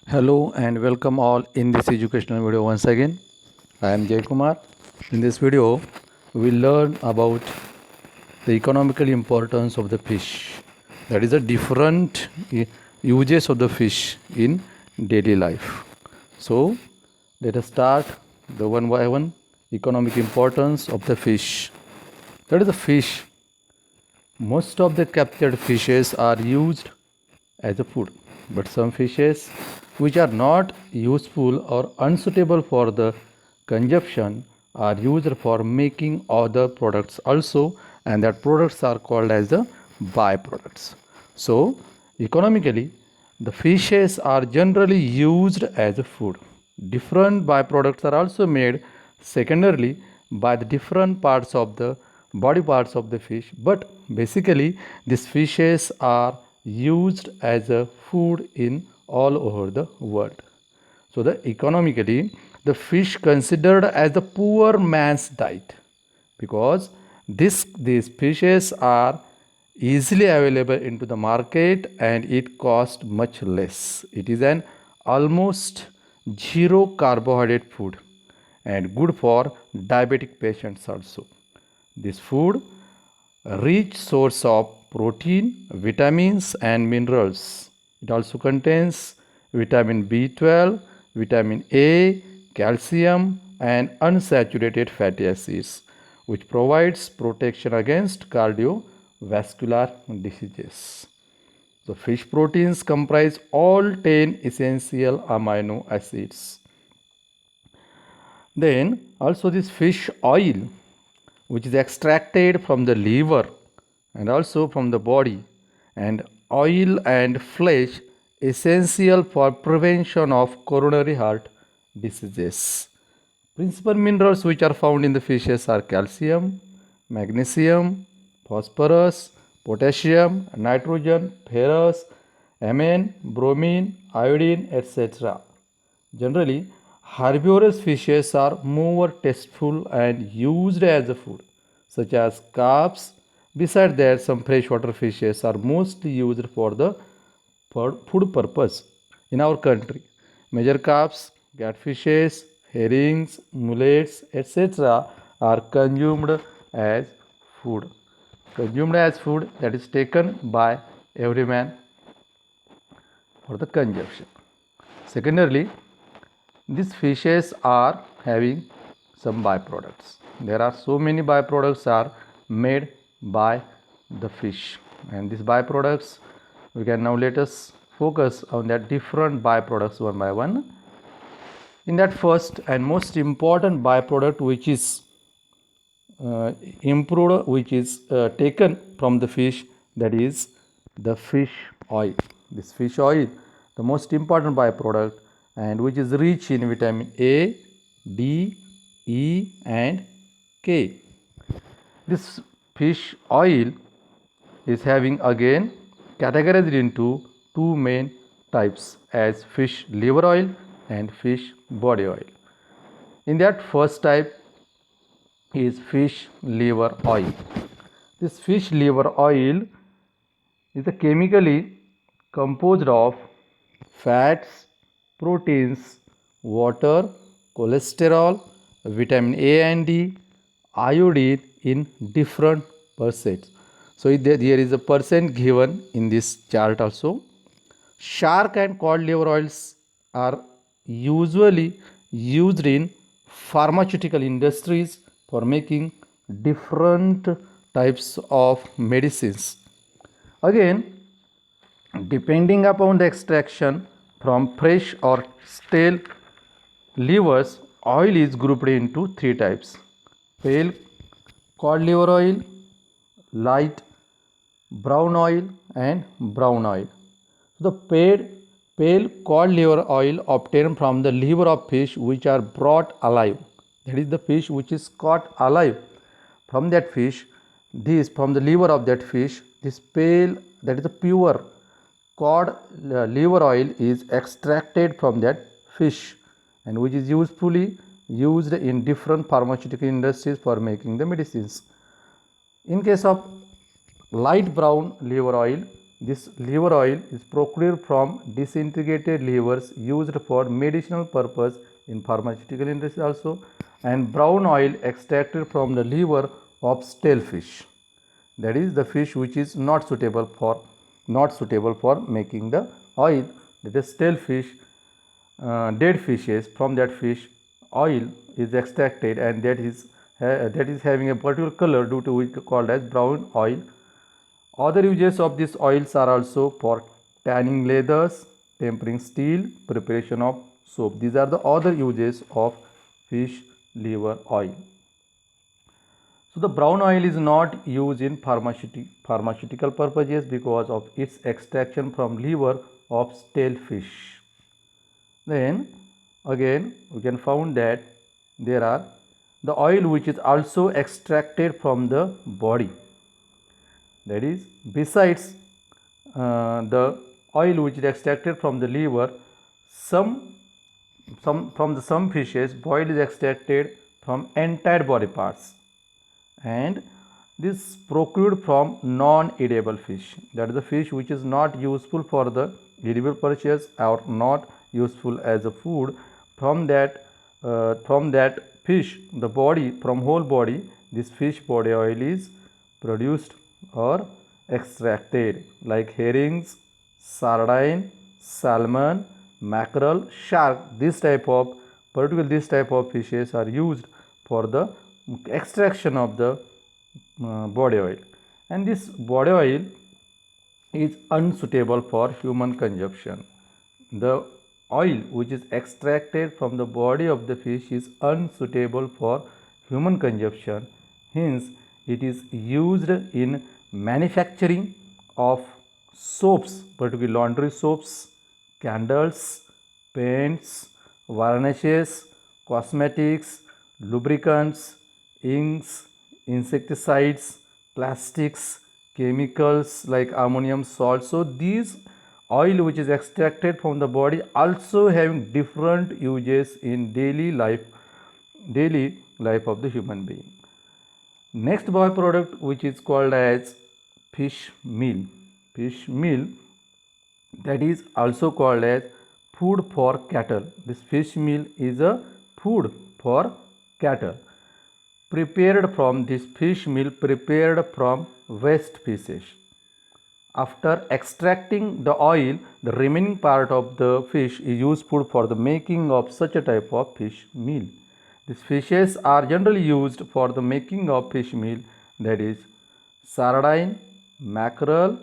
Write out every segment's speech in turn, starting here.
Hello and welcome all in this educational video once again. I am Jay Kumar. In this video, we learn about the economical importance of the fish. That is the different uses of the fish in daily life. So, let us start the one by one economic importance of the fish. That is the fish. Most of the captured fishes are used as a food, but some fishes which are not useful or unsuitable for the consumption are used for making other products also, and that products are called as the byproducts. So, economically, the fishes are generally used as a food. Different byproducts are also made secondarily by the different parts of the body parts of the fish, but basically these fishes are used as a food in all over the world. So the economically the fish considered as the poor man's diet, because these fishes are easily available into the market and it costs much less. It is an almost zero carbohydrate food and good for diabetic patients also. This food rich source of protein, vitamins and minerals. It also contains vitamin B12, vitamin A, calcium and unsaturated fatty acids, which provides protection against cardiovascular diseases. So fish proteins comprise all 10 essential amino acids. Then also this fish oil, which is extracted from the liver and also from the body, and oil and flesh essential for prevention of coronary heart diseases. Principal minerals which are found in the fishes are calcium, magnesium, phosphorus, potassium, nitrogen, ferrous, amine, bromine, iodine, etc. Generally, herbivorous fishes are more tasteful and used as a food, such as carps. Besides that, some freshwater fishes are mostly used for food purpose in our country. Major carps, catfishes, herrings, mullets, etc. are consumed as food. Consumed as food, that is taken by every man for the consumption. Secondarily, these fishes are having some byproducts. There are so many byproducts are made by the fish, and these byproducts we can now let us focus on that different byproducts one by one. In that first and most important byproduct which is improved, which is taken from the fish, that is the fish oil. This fish oil, the most important byproduct, and which is rich in vitamin A, D, E and K. This fish oil is having again categorized into two main types as fish liver oil and fish body oil. In that first type is fish liver oil. This fish liver oil is a chemically composed of fats, proteins, water, cholesterol, vitamin A and D, iodine in different percents. So there is a percent given in this chart also. Shark and cod liver oils are usually used in pharmaceutical industries for making different types of medicines. Again, depending upon the extraction from fresh or stale livers, oil is grouped into three types: pale cod liver oil, light brown oil and brown oil. So the pale cod liver oil obtained from the liver of fish which are brought alive. That is the fish which is caught alive. From that fish, from the liver of that fish, this pale, that is the pure cod liver oil is extracted from that fish, and which is usefully used in different pharmaceutical industries for making the medicines. In case of light brown liver oil, This liver oil is procured from disintegrated livers used for medicinal purpose in pharmaceutical industry also, and brown oil extracted from the liver of stale fish. That is the fish which is not suitable for making the oil. That is stale fish, dead fishes. From that fish, oil is extracted, and that is having a particular color, due to which called as brown oil. Other uses of these oils are also for tanning leathers, tempering steel, preparation of soap. These are the other uses of fish liver oil. So the brown oil is not used in pharmaceutical purposes because of its extraction from liver of stale fish. Then again we can find that there are the oil which is also extracted from the body. That is, besides the oil which is extracted from the liver, some fishes, oil is extracted from entire body parts, and this procured from non-edible fish. That is the fish which is not useful for the edible purchase or not useful as a food. From that fish, the body, from whole body, this fish body oil is produced or extracted, like herrings, sardine, salmon, mackerel, shark. This type of fishes are used for the extraction of the body oil, and this body oil is unsuitable for human consumption. The oil which is extracted from the body of the fish is unsuitable for human consumption. Hence, it is used in manufacturing of soaps, particularly laundry soaps, candles, paints, varnishes, cosmetics, lubricants, inks, insecticides, plastics, chemicals like ammonium salt. So these oil which is extracted from the body also having different uses in daily life of the human being. Next byproduct, which is called as fish meal. Fish meal, that is also called as food for cattle. This fish meal is a food for cattle. Prepared from this fish meal, prepared from waste fishes. After extracting the oil, the remaining part of the fish is useful for the making of such a type of fish meal. These fishes are generally used for the making of fish meal, that is sardine, mackerel,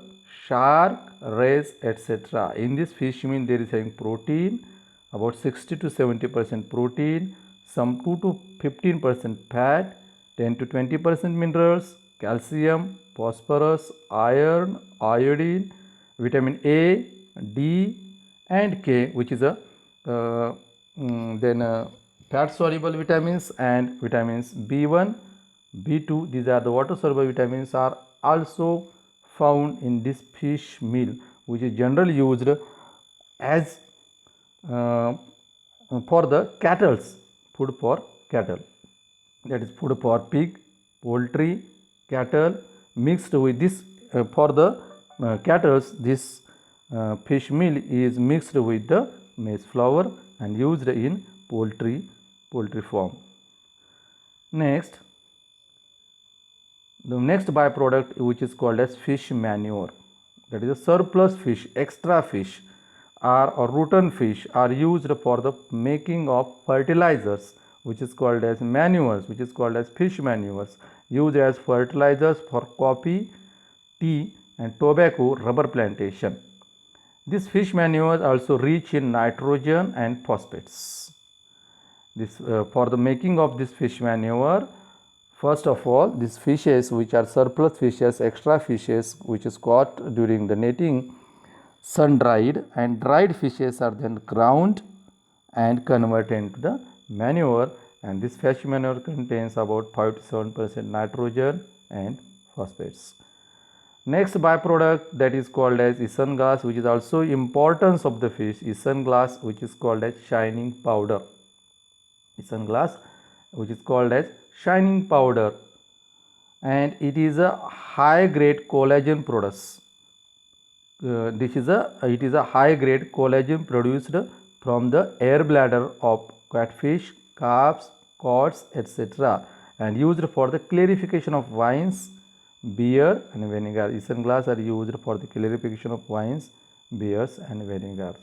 shark, rays, etc. In this fish meal there is having protein, about 60 to 70% protein, some 2 to 15% fat, 10 to 20% minerals, calcium, phosphorus, iron, iodine, vitamin A, D and K, which is a fat soluble vitamins, and vitamins B1, B2, these are the water soluble vitamins, are also found in this fish meal, which is generally used as for the cattle's food for cattle. That is food for pig, poultry, cattle, mixed with this for the cattle's, this fish meal is mixed with the maize flour and used in poultry form. Next, the next byproduct, which is called as fish manure. That is a surplus fish, extra fish or rotten fish are used for the making of fertilizers, which is called as manures, which is called as fish manures, used as fertilizers for coffee, tea and tobacco rubber plantation. This fish manure also rich in nitrogen and phosphates. This for the making of this fish manure, first of all, these fishes which are surplus fishes, extra fishes which is caught during the netting, sun dried, and dried fishes are then ground and converted into the manure, and this fish manure contains about 5 to 7% nitrogen and phosphates. Next byproduct, that is called as isinglass, which is also importance of the fish. Isinglass, which is called as shining powder. Isinglass, which is called as shining powder, and it is a high grade collagen product. it is a high grade collagen produced from the air bladder of catfish, carps, cods, etc., and used for the clarification of wines, beer and vinegar. Isinglass are used for the clarification of wines, beers and vinegars.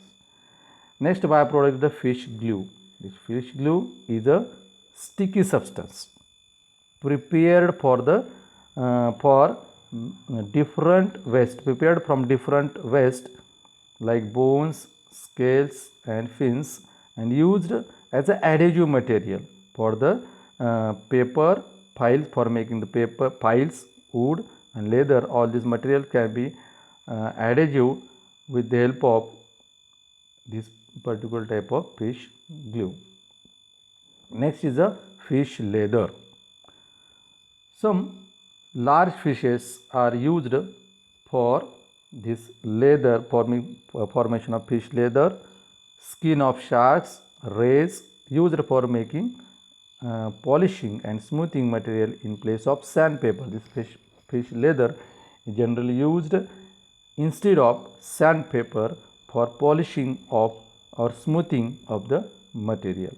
Next byproduct is the fish glue. This fish glue is a sticky substance prepared for the different waste, prepared from different waste like bones, scales and fins, and used as an adhesive material for the paper files, for making the paper files, wood and leather. All this material can be adhesive with the help of this particular type of fish glue. Next is a fish leather. Some large fishes are used for this leather, formation of fish leather. Skin of sharks, rays used for making polishing and smoothing material in place of sandpaper. This fish leather is generally used instead of sandpaper for polishing of or smoothing of the material.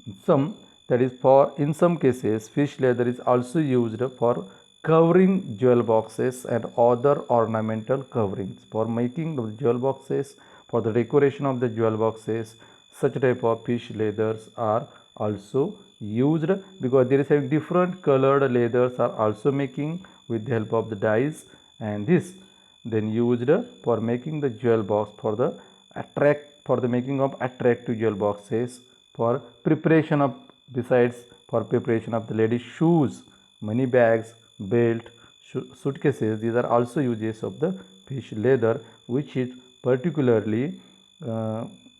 In some cases fish leather is also used for covering jewel boxes and other ornamental coverings. For making the jewel boxes, for the decoration of the jewel boxes, such type of fish leathers are also used, because there is a different colored leathers are also making with the help of the dyes, and this then used for making the jewel box for the making of attractive jewel boxes, for preparation of for preparation of the ladies shoes, money bags, belt, suitcases. These are also uses of the fish leather, which is particularly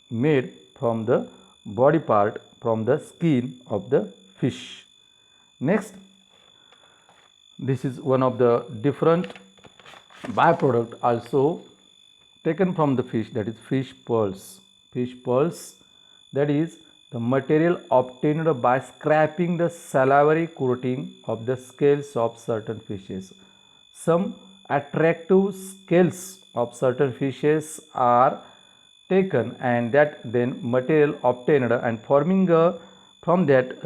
made from the body part, from the skin of the fish. Next, this is one of the different byproduct also taken from the fish, that is fish pearls. Fish pearls, that is the material obtained by scraping the salivary coating of the scales of certain fishes. Some attractive scales of certain fishes are taken, and that then material obtained and forming from that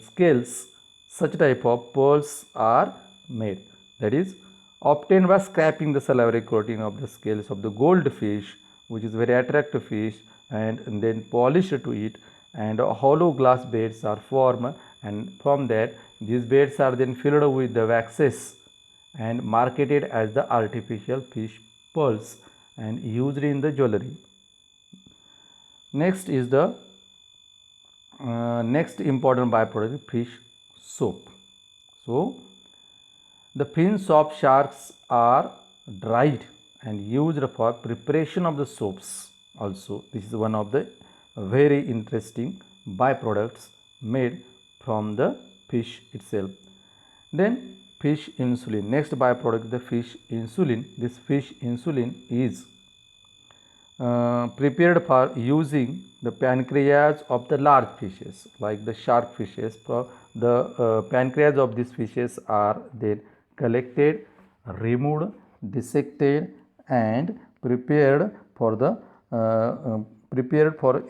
scales, such type of pearls are made. That is obtained by scraping the salivary coating of the scales of the goldfish, which is very attractive fish, and then polished to it, and hollow glass beads are formed, and from that these beads are then filled with the waxes and marketed as the artificial fish pearls and used in the jewelry. Next is the next important byproduct, fish soap. So the fins of sharks are dried and used for preparation of the soaps also. This is one of the very interesting byproducts made from the fish itself. Then fish insulin. Next byproduct, the fish insulin. This fish insulin is prepared for using the pancreas of the large fishes like the shark fishes. The pancreas of these fishes are then collected, removed, dissected and prepared for the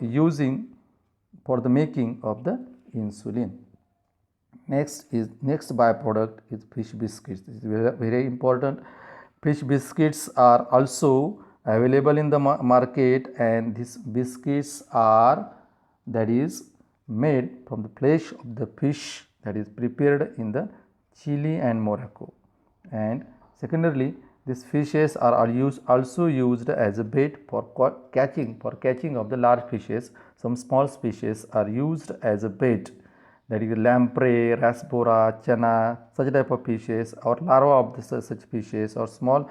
using for the making of the insulin. Next byproduct is fish biscuits. This is very important. Fish biscuits are also available in the market, and these biscuits are made from the flesh of the fish that is prepared in the Chile and Morocco. And secondarily, these fishes are also used as a bait for catching of the large fishes. Some small species are used as a bait, that is lamprey, rasbora, chana, such type of fishes, or larvae of such fishes, or small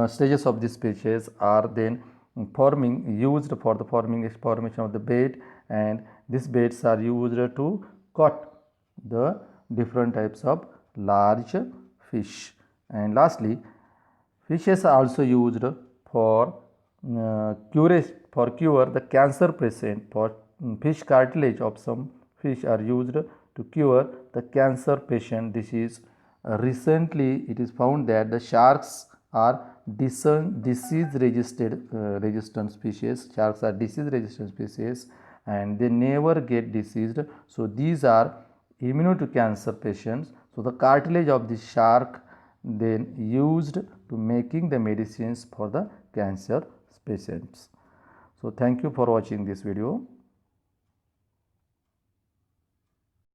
stages of these species are then used for the formation of the bait, and these baits are used to caught the different types of large fish. And lastly, fishes are also used for cure the cancer patient. For fish cartilage of some fish are used to cure the cancer patient. This is recently it is found that the sharks are disease resistant species. Sharks are disease resistant species and they never get diseased. So these are immune to cancer patients. So the cartilage of the shark then used to making the medicines for the cancer patients. So thank you for watching this video.